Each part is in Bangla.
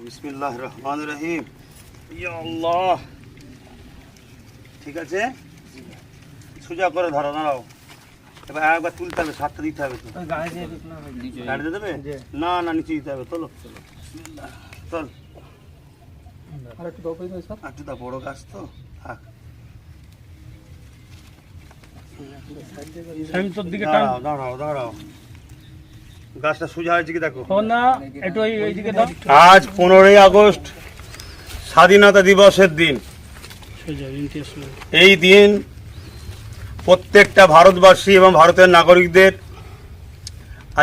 বিসমিল্লাহির রহমানির রহিম। ইয়া আল্লাহ, ঠিক আছে, সোজা করে ধরো, দাঁড়াও। এবার একবার তুলতে হবে, সাতটা দিতে হবে তো। গাড়ি দিয়ে দেবে? না না, নিচে দিতে হবে। তোলো চল, একটু দা, বড় গাছ তো, থাক। দাঁড়াও দাঁড়াও দাঁড়াও, গাছটা সোজা হয়েছে কি দেখো। আজ 15ই আগস্ট স্বাধীনতা দিবসের দিন। এই দিন প্রত্যেকটা ভারতবাসী এবং ভারতের নাগরিকদের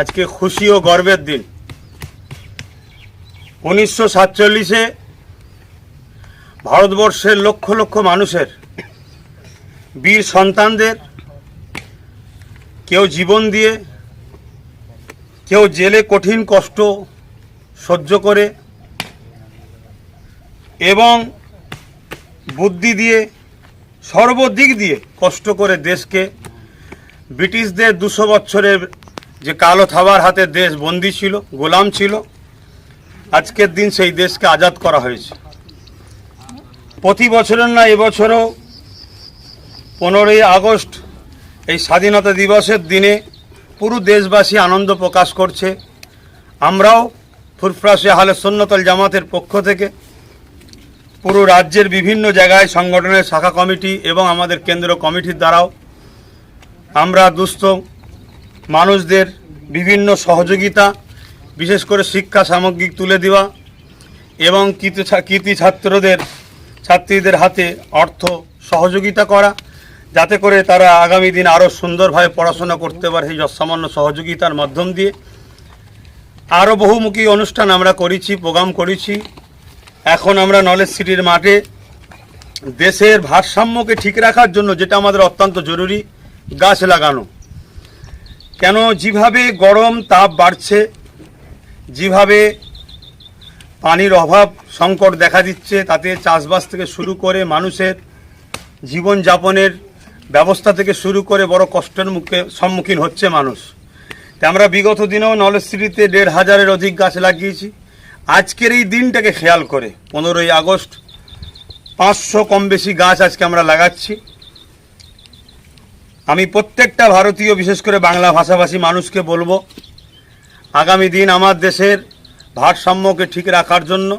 আজকে খুশি ও গর্বের দিন। 1947-এ ভারতবর্ষের লক্ষ লক্ষ মানুষের বীর সন্তানদের কেউ জীবন দিয়ে, কেউ জেলে কঠিন কষ্ট সহ্য করে এবং বুদ্ধি দিয়ে, সর্বদিক দিয়ে কষ্ট করে দেশকে ব্রিটিশদের 200 বছরের যে কালো থাবার হাতে দেশ বন্দী ছিল, গোলাম ছিল, আজকের দিন সেই দেশকে আজাদ করা হয়েছে। প্রতি বছরের না, এবছরও 15ই আগস্ট এই স্বাধীনতা দিবসের দিনে পুরো দেশবাসী আনন্দ প্রকাশ করছে। আমরাও ফুরফুরা আহলে সুন্নাত ওয়াল জামাতের পক্ষ থেকে পুরো রাজ্যের বিভিন্ন জায়গায় সংগঠনের শাখা কমিটি এবং আমাদের কেন্দ্র কমিটির দ্বারাও আমরা দুস্থ মানুষদের বিভিন্ন সহযোগিতা, বিশেষ করে শিক্ষা সামগ্রী তুলে দেওয়া এবং কৃতি ছাত্রীদের হাতে অর্থ সহযোগিতা করা, যাতে করে তারা আগামী দিন আরও সুন্দরভাবে পড়াশোনা করতে পারে, সেই যৎসামান্য সহযোগিতার মাধ্যম দিয়ে। আরও বহুমুখী অনুষ্ঠান আমরা করেছি, প্রোগ্রাম করেছি। এখন আমরা নলেজ সিটির মাঠে দেশের ভারসাম্যকে ঠিক রাখার জন্য, যেটা আমাদের অত্যন্ত জরুরি, গাছ লাগানো। কেন, যেভাবে গরম তাপ বাড়ছে, যেভাবে পানির অভাব সংকট দেখা দিচ্ছে, তাতে চাষবাস থেকে শুরু করে মানুষের জীবনযাপনের ব্যবস্থা থেকে শুরু করে বড় কষ্টের সম্মুখীন হচ্ছে মানুষ। তাই আমরা বিগত দিনেও নলেজ সিটিতে 1500-এর অধিক গাছ লাগিয়েছি। আজকের এই দিনটাকে খেয়াল করে 15ই আগস্ট 500 কম বেশি গাছ আজকে আমরা লাগাচ্ছি। আমি প্রত্যেকটা ভারতীয়, বিশেষ করে বাংলা ভাষাভাষী মানুষকে বলবো, আগামী দিন আমার দেশের ভারসাম্যকে ঠিক রাখার জন্য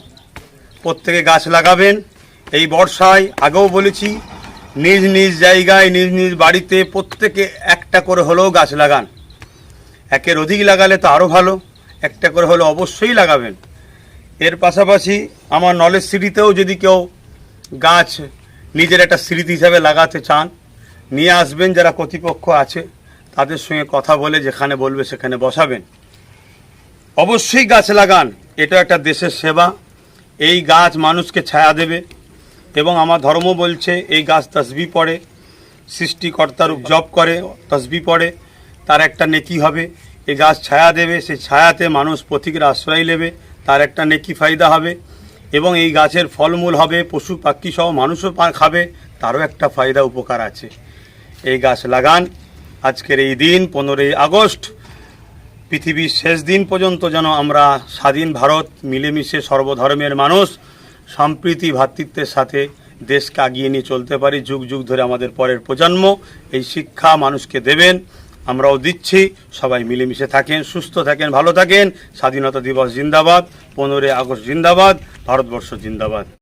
প্রত্যেকে গাছ লাগাবেন। এই বর্ষায় আগেও বলেছি, নিজ নিজ জায়গায়, নিজ নিজ বাড়িতে প্রত্যেকে একটা করে হলেও গাছ লাগান। একের অধিক লাগালে তো আরও ভালো, একটা করে হলেও অবশ্যই লাগাবেন। এর পাশাপাশি আমার নলেজ সিটিতেও যদি কেউ গাছ নিজের একটা স্মৃতি হিসাবে লাগাতে চান, নিয়ে আসবেন। যারা কর্তৃপক্ষ আছে তাদের সঙ্গে কথা বলে যেখানে বলবে সেখানে বসাবেন। অবশ্যই গাছ লাগান, এটা একটা দেশের সেবা। এই গাছ মানুষকে ছায়া দেবে এবং আমার ধর্ম বলছে এই গাছ তসবিহ পড়ে, সৃষ্টিকর্তার জপ করে, তসবিহ পড়ে, তার একটা নেকি হবে। এই গাছ ছায়া দেবে, সেই ছায়াতে মানুষ পথিকের আশ্রয় নেবে, তার একটা নেকি ফায়দা হবে এবং এই গাছের ফলমূল হবে, পশু পাখি সহ মানুষও খাবে, তারও একটা ফায়দা উপকার আছে। এই গাছ লাগান। আজকের এই দিন 15ই আগস্ট পৃথিবীর শেষ দিন পর্যন্ত যেন আমরা স্বাধীন ভারত মিলেমিশে সর্বধর্মের মানুষ সম্প্রীতি ভ্রাতৃত্বের সাথে দেশকে এগিয়ে নিয়ে চলতে পারি। যুগ যুগ ধরে আমাদের পরের প্রজন্ম এই শিক্ষা মানুষকে দেবেন, আমরাও দিচ্ছি। সবাই মিলেমিশে থাকেন, সুস্থ থাকেন, ভালো থাকেন। স্বাধীনতা দিবস জিন্দাবাদ, 15ই আগস্ট জিন্দাবাদ, ভারতবর্ষ জিন্দাবাদ।